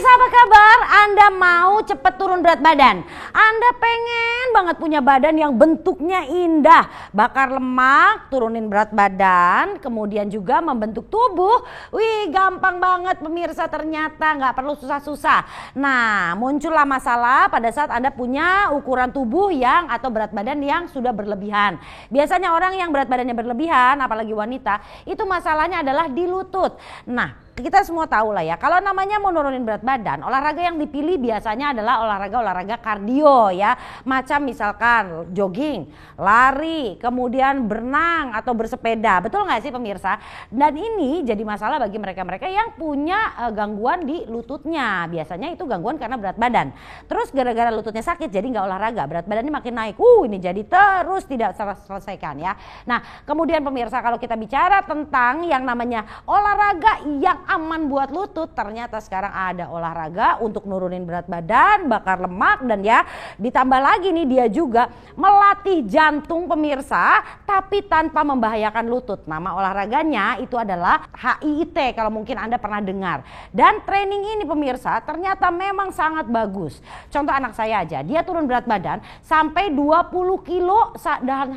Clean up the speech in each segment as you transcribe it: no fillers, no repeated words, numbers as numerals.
Pemirsa apa kabar? Anda mau cepet turun berat badan? Anda pengen banget punya badan yang bentuknya indah, bakar lemak, turunin berat badan, kemudian juga membentuk tubuh. Wih, gampang banget pemirsa, ternyata nggak perlu susah-susah. Nah, muncullah masalah pada saat Anda punya ukuran tubuh yang atau berat badan yang sudah berlebihan. Biasanya orang yang berat badannya berlebihan, apalagi wanita, itu masalahnya adalah di lutut. Nah, kita semua tahu lah ya, kalau namanya mau nurunin berat badan, olahraga yang dipilih biasanya adalah olahraga kardio ya. Macam misalkan jogging, lari, kemudian berenang atau bersepeda. Betul nggak sih pemirsa? Dan ini jadi masalah bagi mereka-mereka yang punya gangguan di lututnya. Biasanya itu gangguan karena berat badan. Terus gara-gara lututnya sakit jadi nggak olahraga, berat badannya makin naik. Ini jadi terus tidak selesaikan ya. Nah, kemudian pemirsa, kalau kita bicara tentang yang namanya olahraga yang aman buat lutut, ternyata sekarang ada olahraga untuk nurunin berat badan, bakar lemak, dan ya ditambah lagi nih dia juga melatih jantung pemirsa, tapi tanpa membahayakan lutut. Nama olahraganya itu adalah HIIT, kalau mungkin Anda pernah dengar. Dan training ini pemirsa ternyata memang sangat bagus. Contoh anak saya aja, dia turun berat badan sampai 20 kilo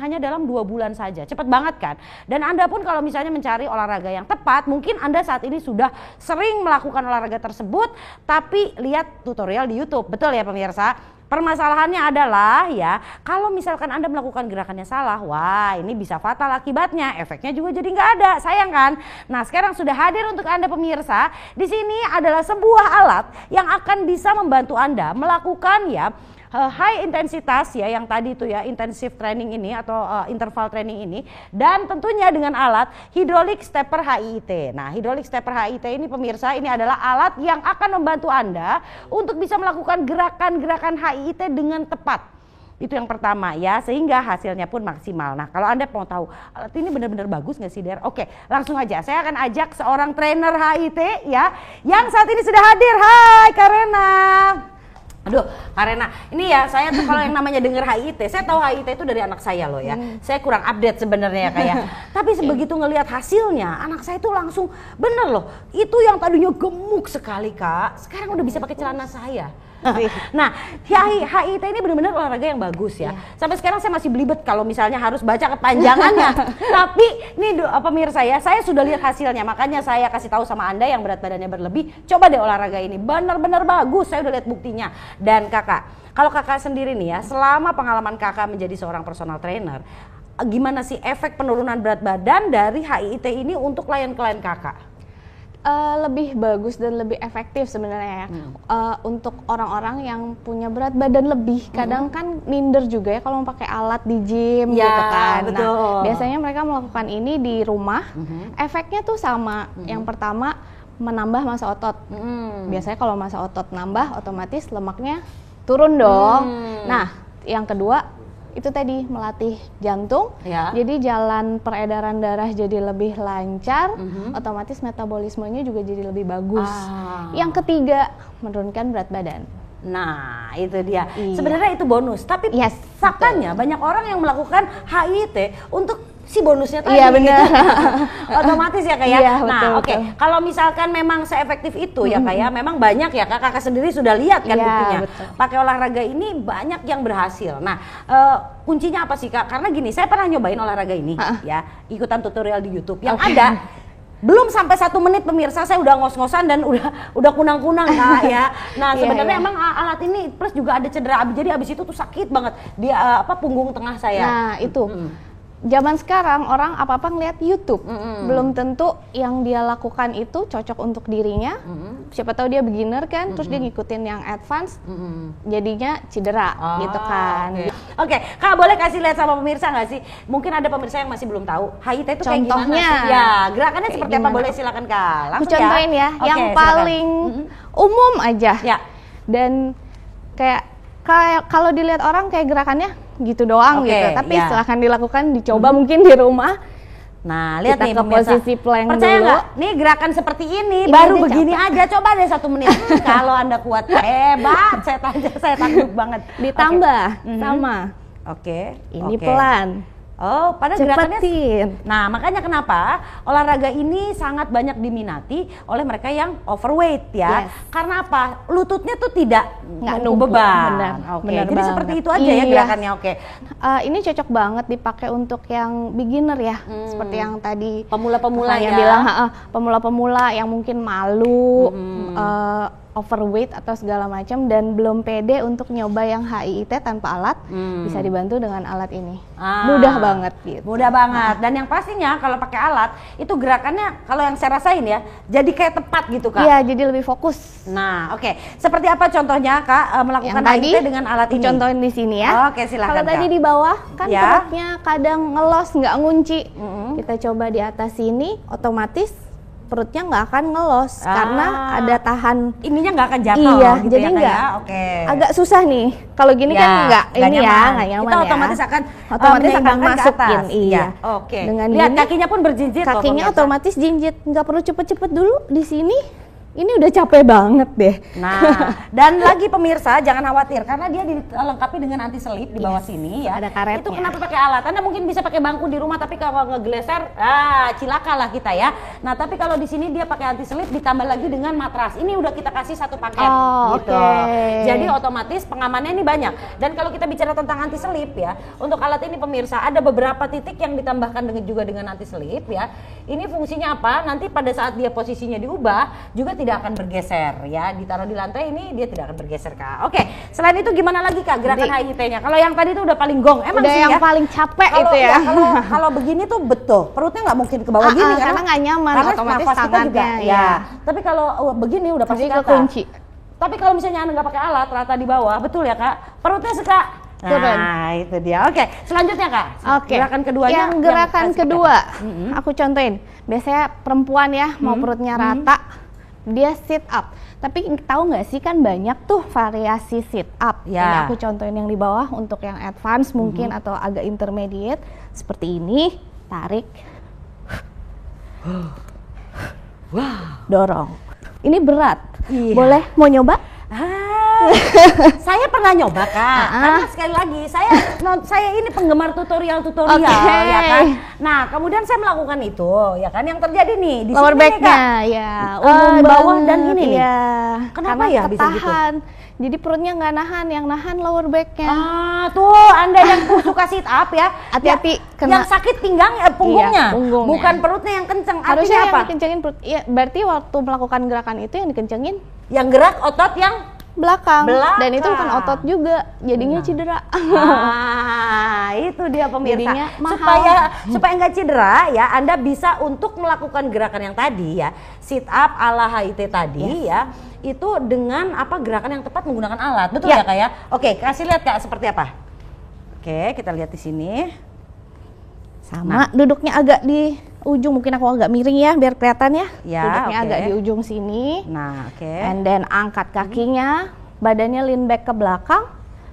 hanya dalam 2 bulan saja. Cepet banget kan? Dan Anda pun kalau misalnya mencari olahraga yang tepat, mungkin Anda saat ini sudah sering melakukan olahraga tersebut, tapi lihat tutorial di YouTube. Betul ya pemirsa? Permasalahannya adalah ya, kalau misalkan Anda melakukan gerakannya salah, wah ini bisa fatal akibatnya. Efeknya juga jadi nggak ada, sayang kan? Nah, sekarang sudah hadir untuk Anda pemirsa. Di sini adalah sebuah alat yang akan bisa membantu Anda melakukan ya high intensitas ya, yang tadi itu ya intensive training ini atau interval training ini, dan tentunya dengan alat hydraulic stepper HIIT. Nah, hydraulic stepper HIIT ini pemirsa, ini adalah alat yang akan membantu Anda untuk bisa melakukan gerakan-gerakan HIIT dengan tepat. Itu yang pertama ya, sehingga hasilnya pun maksimal. Nah, kalau Anda mau tahu alat ini benar-benar bagus nggak sih, Der? Oke, langsung aja saya akan ajak seorang trainer HIIT ya, yang saat ini sudah hadir. Hai Karena. Aduh, Karena, ini ya saya tuh kalau yang namanya denger HIIT, saya tahu HIIT itu dari anak saya loh ya. Saya kurang update sebenarnya ya kayak. Tapi sebegitu ngelihat hasilnya, anak saya tuh langsung bener loh. Itu yang tadinya gemuk sekali Kak, sekarang udah bisa pakai celana saya. Nah, HIIT ini benar-benar olahraga yang bagus ya. Sampai sekarang saya masih belibet kalau misalnya harus baca kepanjangannya. Tapi nih pemirsa ya, saya sudah lihat hasilnya, makanya saya kasih tahu sama Anda yang berat badannya berlebih, coba deh olahraga ini, benar-benar bagus. Saya udah lihat buktinya. Dan Kakak, kalau Kakak sendiri nih ya, selama pengalaman Kakak menjadi seorang personal trainer, gimana sih efek penurunan berat badan dari HIIT ini untuk klien-klien Kakak? Lebih bagus dan lebih efektif sebenarnya ya. Untuk orang-orang yang punya berat badan lebih, kadang kan minder juga ya kalau mau pakai alat di gym ya, gitu kan. Betul. Nah, biasanya mereka melakukan ini di rumah. Efeknya tuh sama. Yang pertama, menambah massa otot. Biasanya kalau massa otot nambah, otomatis lemaknya turun dong. Nah, yang kedua itu tadi melatih jantung, jadi jalan peredaran darah jadi lebih lancar, otomatis metabolismenya juga jadi lebih bagus. Yang ketiga, menurunkan berat badan. Nah, itu dia. Sebenarnya itu bonus, tapi faktanya banyak orang yang melakukan HIIT untuk si bonusnya tadi. Iya benar. Gitu. Otomatis ya Kak ya. Iya, nah oke, kalau misalkan memang seefektif itu ya Kak ya, memang banyak ya Kakak sendiri sudah lihat kan buktinya. Pakai olahraga ini banyak yang berhasil. Nah kuncinya apa sih Kak? Karena gini, saya pernah nyobain olahraga ini ya, ikutan tutorial di YouTube yang ada. Belum sampai 1 menit pemirsa, saya udah ngos-ngosan dan udah kunang-kunang Kak ya. Nah sebenarnya emang alat ini plus juga ada cedera, jadi abis itu tuh sakit banget di punggung tengah saya. Nah itu. Zaman sekarang orang apa-apa ngeliat YouTube, belum tentu yang dia lakukan itu cocok untuk dirinya. Siapa tahu dia beginner kan, terus dia ngikutin yang advance, jadinya cedera gitu kan. Oke, Kak boleh kasih lihat sama pemirsa nggak sih? Mungkin ada pemirsa yang masih belum tahu HIIT itu kayak contohnya, gimana sih? Ya, gerakannya seperti apa? Boleh silakan Kak. Aku contohin ya, yang paling umum aja. Ya. Dan kayak kalau dilihat orang kayak gerakannya gitu doang gitu, tapi silahkan dilakukan, dicoba mungkin di rumah. Nah, lihat nih ke posisi plank dulu. Percaya nggak? Nih gerakan seperti ini baru begini aja, coba deh 1 menit. Kalau Anda kuat, hebat. Saya takut banget. Ditambah sama. Ini pelan. Oh, pada gerakannya. cepetin. Nah, makanya kenapa olahraga ini sangat banyak diminati oleh mereka yang overweight ya. Yes. Karena apa? Lututnya tuh tidak Nggak numpuk numpuk, beban. benar, Oke, benar jadi banget. seperti itu aja ya Iya. gerakannya. Oke. Ini cocok banget dipakai untuk yang beginner ya, seperti yang tadi Pemula-pemula kakaknya ya. bilang, pemula-pemula yang mungkin malu, overweight atau segala macam dan belum pede untuk nyoba yang HIIT tanpa alat, bisa dibantu dengan alat ini. Mudah banget gitu. Mudah banget. Dan yang pastinya kalau pakai alat itu gerakannya kalau yang saya rasain ya, jadi kayak tepat gitu Kak. Iya, jadi lebih fokus. Nah, oke. Seperti apa contohnya Kak melakukan Yang tadi HIIT dengan alat ini? contohin di sini ya. Oke, silakan Kalau tadi Kak. di bawah kan Ya. perutnya kadang ngelos, nggak ngunci. Kita coba di atas sini, otomatis perutnya nggak akan ngelos karena ada tahan. Ininya nggak akan jatuh Iya, gitu jadi ya Kak nggak. ya? Oke. Agak susah nih. Kalau gini Ya, kan nggak ini nyaman. ya, nggak nyaman Kita ya. otomatis akan akan menyeimbangkan ke masukin. atas. Iya. Ya, oke. Dengan Lihat gini, kakinya pun berjinjit loh, kakinya pemirsa. otomatis jinjit, nggak perlu cepet-cepet dulu di sini. Ini udah capek banget deh. Nah, dan lagi pemirsa jangan khawatir karena dia dilengkapi dengan anti selip di bawah sini ya. ada karetnya. Itu kenapa pakai alat? Anda mungkin bisa pakai bangku di rumah tapi kalau ngegeleser, cilaka lah kita ya. Nah, tapi kalau di sini dia pakai anti selip ditambah lagi dengan matras. Ini udah kita kasih satu paket gitu. Oke. Jadi otomatis pengamannya ini banyak. Dan kalau kita bicara tentang anti selip ya, untuk alat ini pemirsa ada beberapa titik yang ditambahkan juga dengan anti selip ya. Ini fungsinya apa? Nanti pada saat dia posisinya diubah juga tidak akan bergeser ya, ditaruh di lantai ini dia tidak akan bergeser Kak. Oke, selain itu gimana lagi Kak gerakan HIIT-nya? Kalau yang tadi itu udah paling gong, emang Udah sih yang ya. paling capek Kalau itu ya. kalau begini tuh betul, perutnya nggak mungkin ke bawah gini karena nggak nyaman, karena otomatis nafas kita juga tangannya, ya. ya.'t kalau begini udah pasti Jadi kata. kekunci. Tapi kalau misalnya Anda nggak pakai alat, rata di bawah, betul ya Kak? Perutnya suka. Turun. Nah, itu dia. Oke, selanjutnya Kak. Oke. Gerakan keduanya. Yang gerakan seperti kedua, apa? aku contohin. Biasanya perempuan ya mau perutnya rata, dia sit up. Tapi tahu nggak sih kan banyak tuh variasi sit up. Ya. Ini aku contohin yang di bawah untuk yang advance mungkin atau agak intermediate seperti ini. Tarik. Dorong. Ini berat. Iya. Boleh mau nyoba? Saya pernah nyoba Kak, karena sekali lagi saya ini penggemar tutorial Oke. ya kan. Nah kemudian saya melakukan itu ya kan, yang terjadi nih di Lower sini nih, back-nya Kak. ya, umum bawah banget, dan ini nih. ya. Kenapa Karena ya bisa gitu? ketahan. Jadi perutnya nggak nahan, yang nahan lower back-nya. Tuh Anda yang suka sit up ya, Hati-hati yang sakit pinggang punggungnya, Iya, punggungnya. bukan perutnya yang kenceng. Harusnya Artinya yang apa? dikencengin perut. Iya, berarti waktu melakukan gerakan itu yang dikencengin Yang gerak otot yang belakang. Belakang. Dan itu bukan otot juga, jadinya cedera. Itu dia pemirsa. Jadinya mahal. Supaya nggak cedera ya, Anda bisa untuk melakukan gerakan yang tadi ya, sit up ala HIIT tadi ya, itu dengan apa gerakan yang tepat menggunakan alat, betul ya Kak ya? Oke, kasih lihat Kak seperti apa. Oke, kita lihat di sini. Sama, duduknya agak di ujung, mungkin aku agak miring ya biar kelihatan ya. Ya, Duduknya oke. agak di ujung sini. Nah, oke. And then angkat kakinya, badannya lean back ke belakang,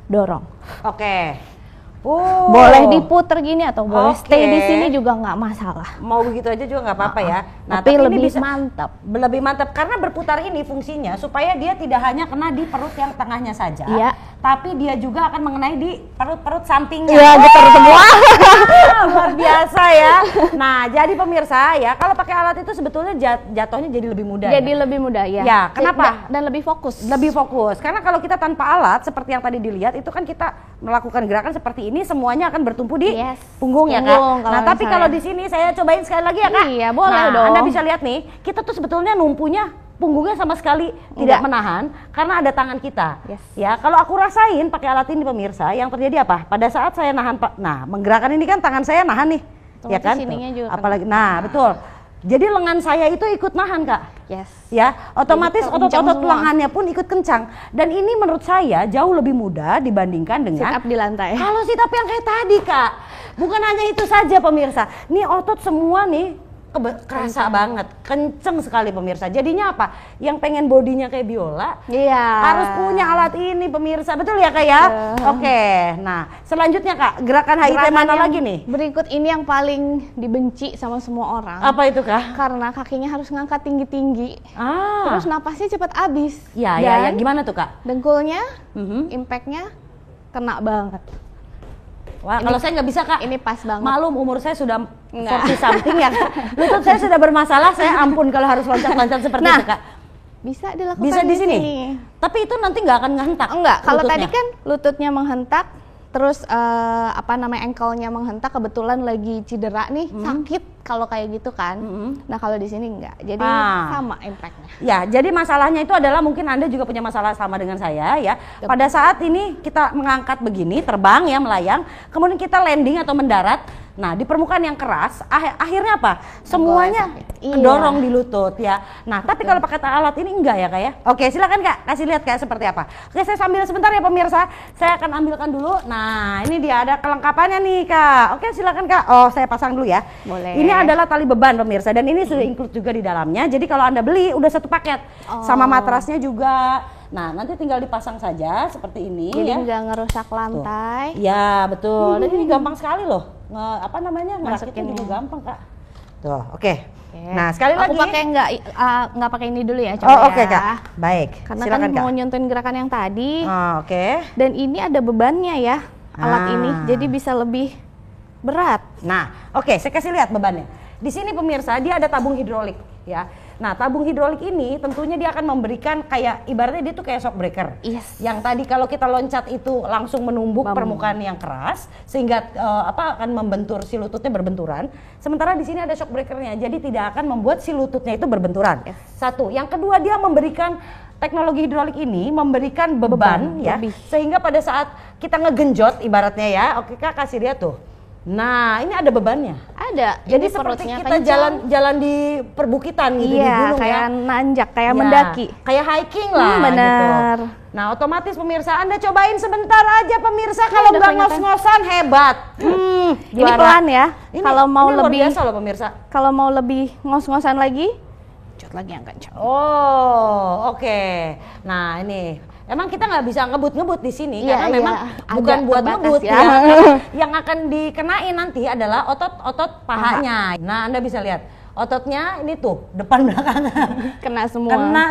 dorong. Oke. Boleh diputer gini atau boleh Oke. stay di sini juga nggak masalah. Mau begitu aja juga nggak apa-apa ya. Tapi ini lebih bisa mantap. Lebih mantap karena berputar ini fungsinya supaya dia tidak hanya kena di perut yang tengahnya saja, Iya. tapi dia juga akan mengenai di perut-perut sampingnya. Iya, getar semua. Luar biasa ya. Nah, jadi pemirsa ya, kalau pakai alat itu sebetulnya jatuhnya jadi lebih mudah. Jadi ya? lebih mudah ya. Ya, kenapa? Dan lebih fokus. Lebih fokus. Karena kalau kita tanpa alat seperti yang tadi dilihat itu kan kita melakukan gerakan seperti ini semuanya akan bertumpu di punggung ya Kak. Punggung, Nah, tapi kalau di sini saya cobain sekali lagi ya Kak. Iya, boleh nah, dong. Anda bisa lihat nih, kita tuh sebetulnya numpunya punggungnya sama sekali tidak menahan karena ada tangan kita. Yes. Ya, kalau aku rasain pakai alat ini pemirsa, yang terjadi apa? Pada saat saya nahan, menggerakkan ini kan tangan saya nahan nih. Ya Otomatis kan? sininya juga Apalagi betul. Jadi lengan saya itu ikut nahan Kak. Yes. Ya, otomatis Jadi kencang otot-otot semua. lengannya pun ikut kencang. Dan ini menurut saya jauh lebih mudah dibandingkan dengan Sit up di lantai. kalau sit up yang kayak tadi Kak. Bukan hanya itu saja pemirsa. Nih otot semua nih kerasa banget, kenceng sekali pemirsa. Jadinya apa? Yang pengen bodinya kayak biola, Iya. harus punya alat ini pemirsa, betul ya Kak ya? Oke, nah selanjutnya Kak, gerakan HIIT Gerakan mana yang lagi nih? Berikut ini yang paling dibenci sama semua orang. Apa itu Kak? Karena kakinya harus ngangkat tinggi-tinggi. Ah, Terus napasnya cepat habis. ya, Dan gimana tuh Kak? dengkulnya, Mhm. impactnya kena banget. Wah, kalau saya nggak bisa, Kak. Ini pas banget. Malum umur saya sudah Nggak. 40 something ya, Kak. Lutut saya sudah bermasalah, saya ampun kalau harus loncat-loncat seperti itu, Kak. Bisa dilakukan Bisa di sini. sini. Tapi itu nanti nggak akan ngehentak. Enggak, kalau lututnya. tadi kan lututnya menghentak, terus ankle-nya menghentak, kebetulan lagi cedera nih, sakit kalau kayak gitu kan. Nah, kalau di sini enggak. Jadi sama impact-nya. Ya, jadi masalahnya itu adalah mungkin Anda juga punya masalah sama dengan saya ya. Pada saat ini kita mengangkat begini, terbang ya, melayang, kemudian kita landing atau mendarat. Nah, di permukaan yang keras, akhirnya apa? Semuanya dorong di lutut ya. Nah, tapi kalau pakai alat ini enggak ya, Kak ya? Oke, silakan Kak, kasih lihat Kak seperti apa. Oke, saya sambil sebentar ya pemirsa. Saya akan ambilkan dulu. Nah, ini dia ada kelengkapannya nih, Kak. Oke, silakan Kak. Oh, saya pasang dulu ya. Boleh. Ini adalah tali beban pemirsa, dan ini sudah include juga di dalamnya. Jadi kalau Anda beli udah satu paket sama matrasnya juga. Nah, nanti tinggal dipasang saja seperti ini. Jadi ya. nggak ngerusak lantai. Ya, betul. Dan ini gampang sekali loh. Ngerakitnya juga gampang, Kak. Tuh, oke. Nah, sekali lagi. Aku pakai nggak pakai ini dulu ya, coba Oh, ya. oke, Kak. Baik. Karena silakan, kan Kak. mau nyontoin gerakan yang tadi. Oke. Dan ini ada bebannya ya, alat ini. Jadi bisa lebih berat. Nah, oke, saya kasih lihat bebannya. Di sini pemirsa, dia ada tabung hidrolik ya. Nah, tabung hidrolik ini tentunya dia akan memberikan kayak ibaratnya dia tuh kayak shock breaker. Yes. Yang tadi kalau kita loncat itu langsung menumbuk permukaan yang keras sehingga akan membentur si lututnya berbenturan. Sementara di sini ada shock breakernya, jadi tidak akan membuat si lututnya itu berbenturan. Yes. Satu. Yang kedua, dia memberikan teknologi hidrolik ini memberikan beban ya, sehingga pada saat kita ngegenjot ibaratnya ya, oke Kak, kasih lihat tuh. Nah, ini ada bebannya. Ada. Jadi seperti kita jalan di perbukitan gitu, di gunung kayak ya. Nanjak, kayak mendaki. Kayak hiking lah benar. gitu. Nah, otomatis pemirsa Anda cobain sebentar aja pemirsa, kalau nggak ngos-ngosan hebat. Ini pelan ya. Kalau mau ini lebih luar biasa loh pemirsa. Kalau mau lebih ngos-ngosan lagi, jot lagi yang kencang. Oh, oke. Nah, ini emang kita nggak bisa ngebut-ngebut di sini karena memang bukan buat ngebut ya. Yang akan dikenain nanti adalah otot-otot pahanya. Nah, Anda bisa lihat ototnya ini tuh depan belakang kena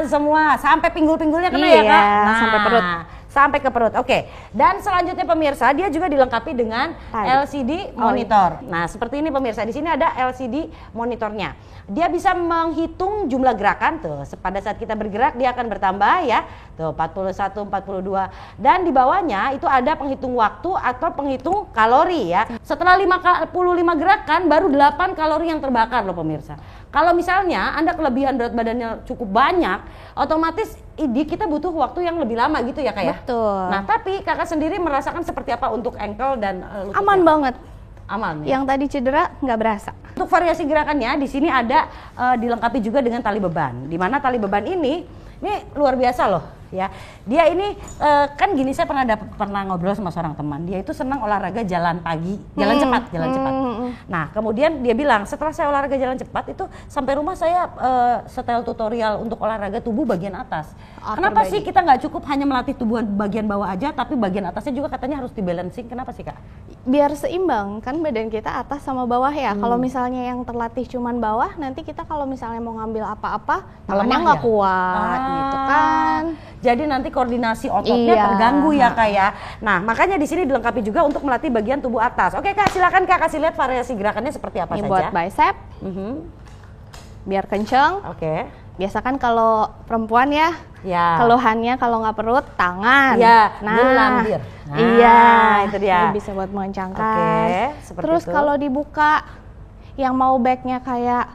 semua sampai pinggul-pinggulnya kena ya Kak. Nah, sampai perut. Sampai ke perut. Oke. Dan selanjutnya pemirsa, dia juga dilengkapi dengan LCD monitor. Nah, seperti ini pemirsa. Di sini ada LCD monitornya. Dia bisa menghitung jumlah gerakan tuh. Pada saat kita bergerak dia akan bertambah ya. Tuh 41, 42. Dan di bawahnya itu ada penghitung waktu atau penghitung kalori ya. Setelah 55 gerakan baru 8 kalori yang terbakar loh pemirsa. Kalau misalnya Anda kelebihan berat badannya cukup banyak, otomatis kita butuh waktu yang lebih lama gitu ya Kak ya? Betul. Nah, tapi Kakak sendiri merasakan seperti apa untuk ankle dan lututnya? Aman banget. Aman ya? Yang tadi cedera nggak berasa. Untuk variasi gerakannya di sini ada dilengkapi juga dengan tali beban. Di mana tali beban ini luar biasa loh ya. Dia ini kan gini, saya pernah ngobrol sama seorang teman. Dia itu senang olahraga jalan pagi, jalan cepat. Nah, kemudian dia bilang setelah saya olahraga jalan cepat itu sampai rumah saya setel tutorial untuk olahraga tubuh bagian atas. Kenapa sih kita nggak cukup hanya melatih tubuh bagian bawah aja, tapi bagian atasnya juga katanya harus dibalancing? Kenapa sih Kak? Biar seimbang, kan badan kita atas sama bawah ya. Kalau misalnya yang terlatih cuman bawah, nanti kita kalau misalnya mau ngambil apa-apa, tangannya nggak kuat gitu kan. Jadi nanti koordinasi ototnya terganggu ya Kak ya. Nah, makanya di sini dilengkapi juga untuk melatih bagian tubuh atas. Oke Kak, silakan Kak kasih lihat variasi gerakannya seperti apa ini saja. Buat bicep, biar kenceng. Oke. Biasa kan kalau perempuan ya, keluhannya kalau nggak perut, tangan. Lambir. Iya, itu dia. Ini bisa buat mengencangkan. Terus itu. kalau dibuka, yang mau backnya kayak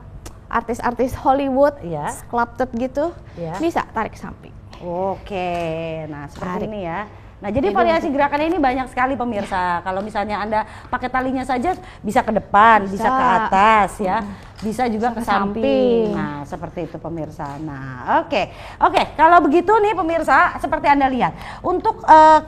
artis-artis Hollywood, sculpted gitu, bisa tarik samping. Oke, nah seperti ini ya. Nah, jadi variasi gerakannya ini banyak sekali pemirsa. Kalau misalnya Anda pakai talinya saja bisa ke depan, bisa ke atas ya. Bisa juga ke samping. Nah, seperti itu pemirsa. Nah, oke. Kalau begitu nih pemirsa, seperti Anda lihat. Untuk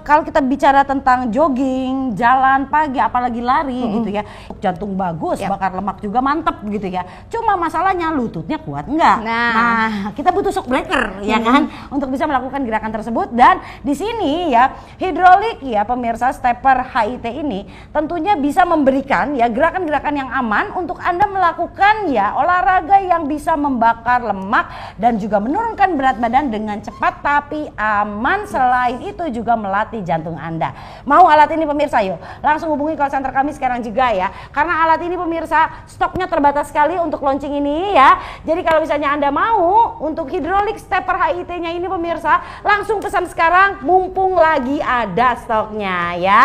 kalau kita bicara tentang jogging, jalan pagi, apalagi lari gitu ya. Jantung bagus, bakar lemak juga mantep gitu ya. Cuma masalahnya lututnya kuat enggak? Nah, kita butuh shock breaker ya kan untuk bisa melakukan gerakan tersebut. Dan di sini ya, hidrolik ya pemirsa, stepper HIT ini tentunya bisa memberikan ya gerakan-gerakan yang aman untuk Anda melakukan merupakan ya olahraga yang bisa membakar lemak dan juga menurunkan berat badan dengan cepat tapi aman. Selain itu juga melatih jantung Anda. Mau alat ini pemirsa? Yuk langsung hubungi call center kami sekarang juga ya. Karena alat ini pemirsa stoknya terbatas sekali untuk launching ini ya. Jadi kalau misalnya Anda mau untuk hydraulic stepper HIT-nya ini pemirsa, langsung pesan sekarang mumpung lagi ada stoknya ya.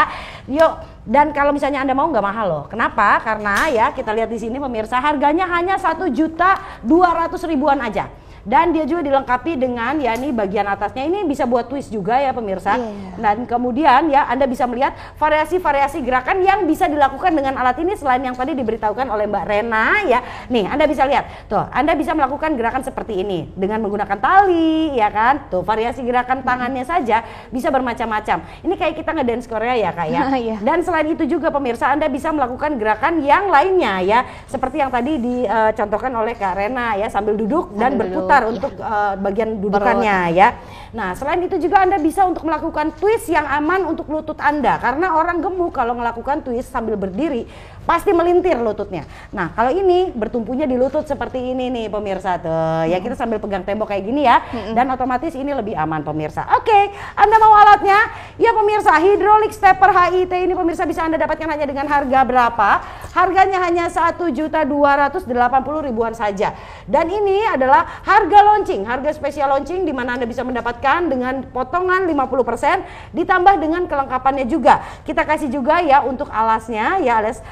Yuk. Dan kalau misalnya Anda mau nggak mahal loh. Kenapa? Karena ya kita lihat di sini pemirsa harganya hanya 1.200.000-an aja. Dan dia juga dilengkapi dengan ya ini bagian atasnya ini bisa buat twist juga ya pemirsa. Dan kemudian ya Anda bisa melihat variasi-variasi gerakan yang bisa dilakukan dengan alat ini selain yang tadi diberitahukan oleh Mbak Rena ya. Nih Anda bisa lihat tuh, Anda bisa melakukan gerakan seperti ini dengan menggunakan tali ya kan. Tuh variasi gerakan tangannya saja bisa bermacam-macam. Ini kayak kita ngedance Korea ya Kak ya. Dan selain itu juga pemirsa Anda bisa melakukan gerakan yang lainnya ya. Seperti yang tadi dicontohkan oleh Kak Rena ya, sambil duduk dan berputar untuk bagian dudukannya ya. Nah selain itu juga Anda bisa untuk melakukan twist yang aman untuk lutut Anda. Karena orang gemuk kalau melakukan twist sambil berdiri pasti melintir lututnya. Nah kalau ini bertumpunya di lutut seperti ini nih pemirsa tuh. Ya kita sambil pegang tembok kayak gini ya. Dan otomatis ini lebih aman pemirsa. Oke, Anda mau alatnya? Ya pemirsa, hydraulic stepper HIT ini pemirsa bisa Anda dapatkan hanya dengan harga berapa? Harganya hanya 1.280.000-an saja. Dan ini adalah harga launching, harga spesial launching di mana Anda bisa mendapatkan dengan potongan 50% ditambah dengan kelengkapannya juga. Kita kasih juga ya untuk alasnya ya, alas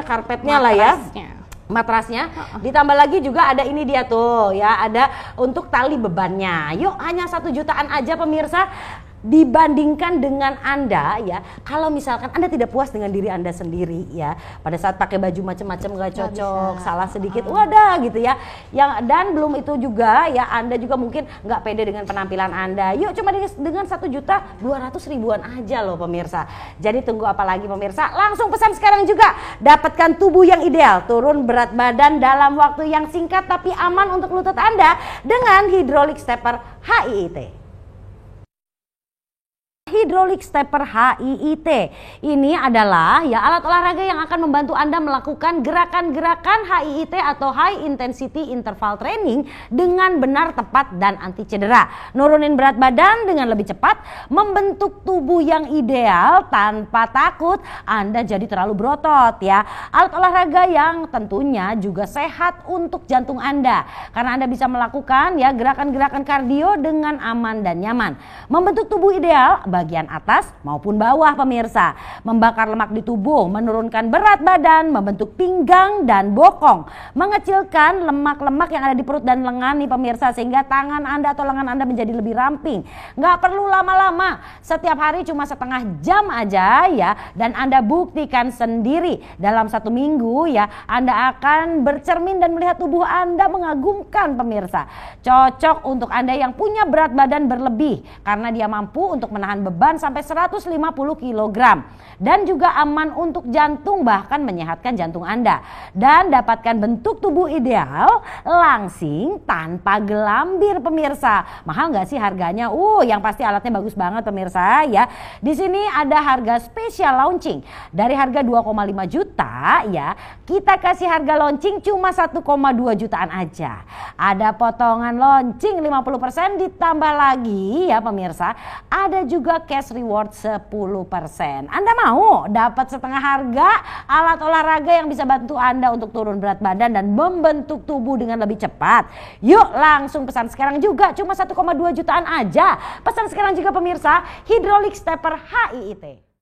karpetnya lah ya. Matrasnya, ditambah lagi juga ada ini dia tuh ya, ada untuk tali bebannya. Yuk hanya 1 jutaan aja pemirsa. Dibandingkan dengan Anda ya, kalau misalkan Anda tidak puas dengan diri Anda sendiri ya, pada saat pakai baju macam-macam gak cocok, salah sedikit wadah gitu ya, dan belum itu juga ya Anda juga mungkin nggak pede dengan penampilan Anda. Yuk cuma dengan 1.200.000-an aja loh pemirsa. Jadi tunggu apa lagi pemirsa, langsung pesan sekarang juga. Dapatkan tubuh yang ideal, turun berat badan dalam waktu yang singkat tapi aman untuk lutut Anda dengan hydraulic stepper HIIT. Hydraulic stepper HIIT ini adalah ya alat olahraga yang akan membantu Anda melakukan gerakan-gerakan HIIT atau High Intensity Interval Training dengan benar, tepat, dan anti cedera. Nurunin berat badan dengan lebih cepat, membentuk tubuh yang ideal tanpa takut Anda jadi terlalu berotot ya. Alat olahraga yang tentunya juga sehat untuk jantung Anda karena Anda bisa melakukan ya gerakan-gerakan kardio dengan aman dan nyaman. Membentuk tubuh ideal bagian atas maupun bawah pemirsa, membakar lemak di tubuh, menurunkan berat badan, membentuk pinggang dan bokong, mengecilkan lemak-lemak yang ada di perut dan lengan nih pemirsa, sehingga tangan Anda atau lengan Anda menjadi lebih ramping. Nggak perlu lama-lama, setiap hari cuma setengah jam aja ya, dan Anda buktikan sendiri dalam 1 minggu ya, Anda akan bercermin dan melihat tubuh Anda mengagumkan pemirsa. Cocok untuk Anda yang punya berat badan berlebih karena dia mampu untuk menahan beban sampai 150 kg dan juga aman untuk jantung, bahkan menyehatkan jantung Anda. Dan dapatkan bentuk tubuh ideal langsing tanpa gelambir pemirsa. Mahal nggak sih harganya? Yang pasti alatnya bagus banget pemirsa ya. Di sini ada harga spesial launching dari harga 2,5 juta ya. Kita kasih harga launching cuma 1,2 jutaan aja. Ada potongan launching 50% ditambah lagi ya pemirsa. Ada juga cash reward 10%. Anda mau dapat setengah harga alat olahraga yang bisa bantu Anda untuk turun berat badan dan membentuk tubuh dengan lebih cepat? Yuk langsung pesan sekarang juga, cuma 1,2 jutaan aja. Pesan sekarang juga pemirsa, hydraulic stepper HIIT.